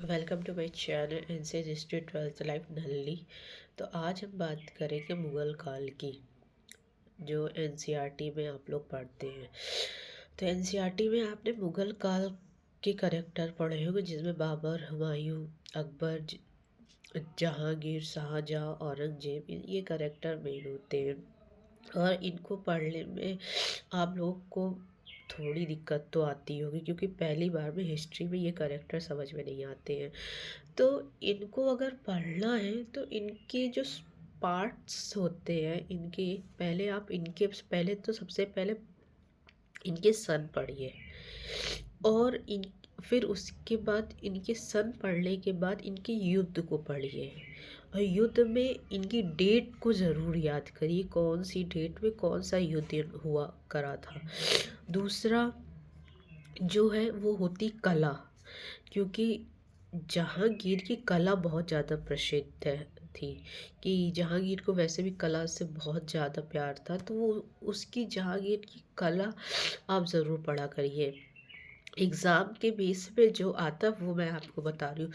Welcome to my channel ancient history 12th life नल्ली। तो आज हम बात करेंगे मुग़ल काल की, जो एनसीईआरटी में आप लोग पढ़ते हैं। तो एनसीईआरटी में आपने मुग़ल काल के करेक्टर पढ़े होंगे, जिसमें बाबर, हुमायूं, अकबर, जहांगीर, शाहजहाँ, औरंगजेब, ये करेक्टर मेन होते हैं। और इनको पढ़ने में आप लोग को थोड़ी दिक्कत तो आती होगी, क्योंकि पहली बार में हिस्ट्री में ये करेक्टर समझ में नहीं आते हैं। तो इनको अगर पढ़ना है तो इनके जो पार्ट्स होते हैं, इनके पहले आप इनके पहले तो सबसे पहले इनके सन पढ़िए, और इन फिर उसके बाद इनके सन पढ़ने के बाद इनके युद्ध को पढ़िए। और युद्ध में इनकी डेट को ज़रूर याद करिए, कौन सी डेट में कौन सा युद्ध हुआ करा था। दूसरा जो है वो होती कला, क्योंकि जहांगीर की कला बहुत ज़्यादा प्रसिद्ध है थी, कि जहांगीर को वैसे भी कला से बहुत ज़्यादा प्यार था, तो वो उसकी जहांगीर की कला आप ज़रूर पढ़ा करिए। एग्ज़ाम के बेस पे जो आता वो मैं आपको बता रही हूँ।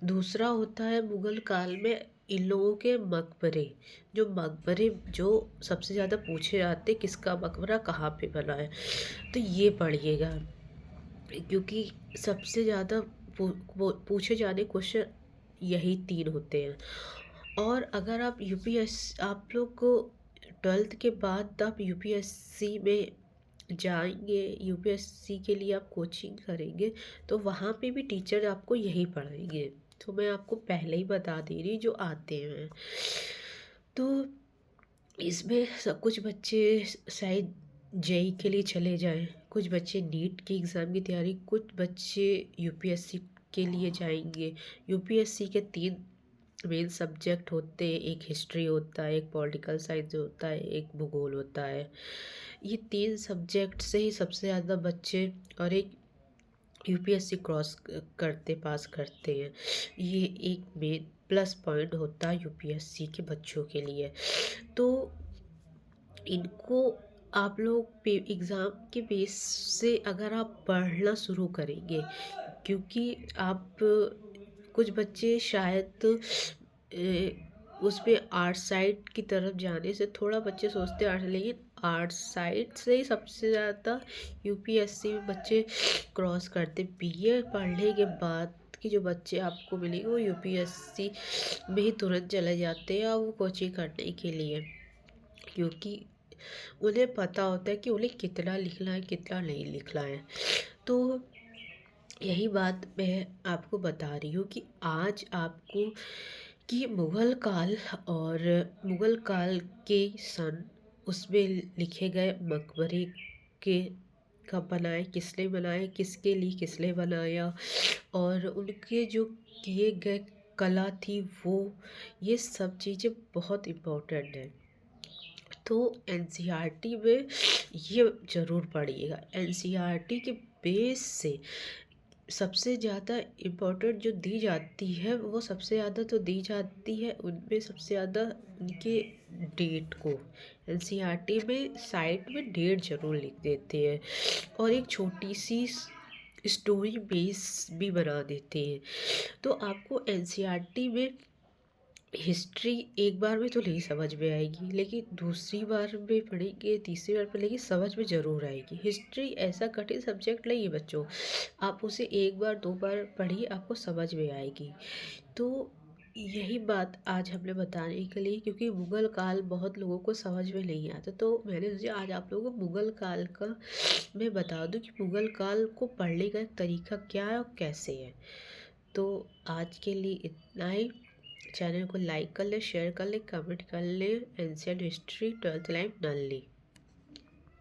दूसरा होता है मुग़ल काल में इन लोगों के मकबरे, जो सबसे ज़्यादा पूछे जाते, किसका मकबरा कहाँ पे बना है, तो ये पढ़िएगा, क्योंकि सबसे ज़्यादा पूछे जाने क्वेश्चन यही 3 होते हैं। और अगर आप आप लोग को 12th के बाद आप यूपीएससी में जाएंगे, यूपीएससी के लिए आप कोचिंग करेंगे, तो वहाँ पे भी टीचर आपको यही पढ़ाएंगे। तो मैं आपको पहले ही बता दे रही जो आते हैं। तो इसमें सब कुछ बच्चे शायद जेई के लिए चले जाएं, कुछ बच्चे नीट के एग्ज़ाम की तैयारी, कुछ बच्चे यूपीएससी के लिए जाएंगे। यूपीएससी के 3 मेन सब्जेक्ट होते हैं, एक हिस्ट्री होता है, एक पॉलिटिकल साइंस होता है, एक भूगोल होता है। ये 3 सब्जेक्ट से ही सबसे ज़्यादा बच्चे और एक यूपीएससी पास करते हैं। ये एक मेन प्लस पॉइंट होता है यूपीएससी के बच्चों के लिए। तो इनको आप लोग एग्ज़ाम के बेस से अगर आप पढ़ना शुरू करेंगे, क्योंकि आप कुछ बच्चे शायद उस पे आर्ट साइड की तरफ जाने से थोड़ा बच्चे सोचते हैं आर्ट, लेकिन आर्ट साइड से ही सबसे ज़्यादा यूपीएससी में बच्चे क्रॉस करते। बीए पढ़ने के बाद कि जो बच्चे आपको मिलेंगे वो यूपीएससी में ही तुरंत चले जाते हैं, और वो कोचिंग करने के लिए, क्योंकि उन्हें पता होता है कि उन्हें कितना लिखना है, कितना नहीं लिखना है। तो यही बात मैं आपको बता रही हूँ कि आज आपको कि मुग़ल काल और मुग़ल काल के सन, उसमें लिखे गए मकबरे के कब बनाए, किसने बनाए, किसके लिए किसने बनाया, और उनके जो किए गए कला थी वो, ये सब चीज़ें बहुत इम्पोर्टेंट हैं। तो एनसीईआरटी में ये ज़रूर पढ़िएगा। एनसीईआरटी के बेस से सबसे ज़्यादा इम्पोर्टेंट जो दी जाती है, वो सबसे ज़्यादा तो दी जाती है उनमें सबसे ज़्यादा उनके डेट को। एनसीईआरटी में साइड में डेट ज़रूर लिख देते हैं, और एक छोटी सी स्टोरी बेस भी बना देते हैं। तो आपको एनसीईआरटी में हिस्ट्री एक बार में तो नहीं समझ में आएगी, लेकिन दूसरी बार में पढ़ेंगे, तीसरी बार पढ़ेंगे, समझ में ज़रूर आएगी। हिस्ट्री ऐसा कठिन सब्जेक्ट नहीं है बच्चों, आप उसे एक बार 2 बार पढ़िए, आपको समझ में आएगी। तो यही बात आज हमने बताने के लिए, क्योंकि मुग़ल काल बहुत लोगों को समझ में नहीं आता, तो मैंने सोचा आज आप लोगों को मुग़ल काल का मैं बता दूं कि मुग़ल काल को पढ़ने का तरीका क्या है और कैसे है। तो आज के लिए इतना ही। चैनल को लाइक कर ले, शेयर कर ले, कमेंट कर ले। एंशिएंट हिस्ट्री 12th लाइफ नल्ली।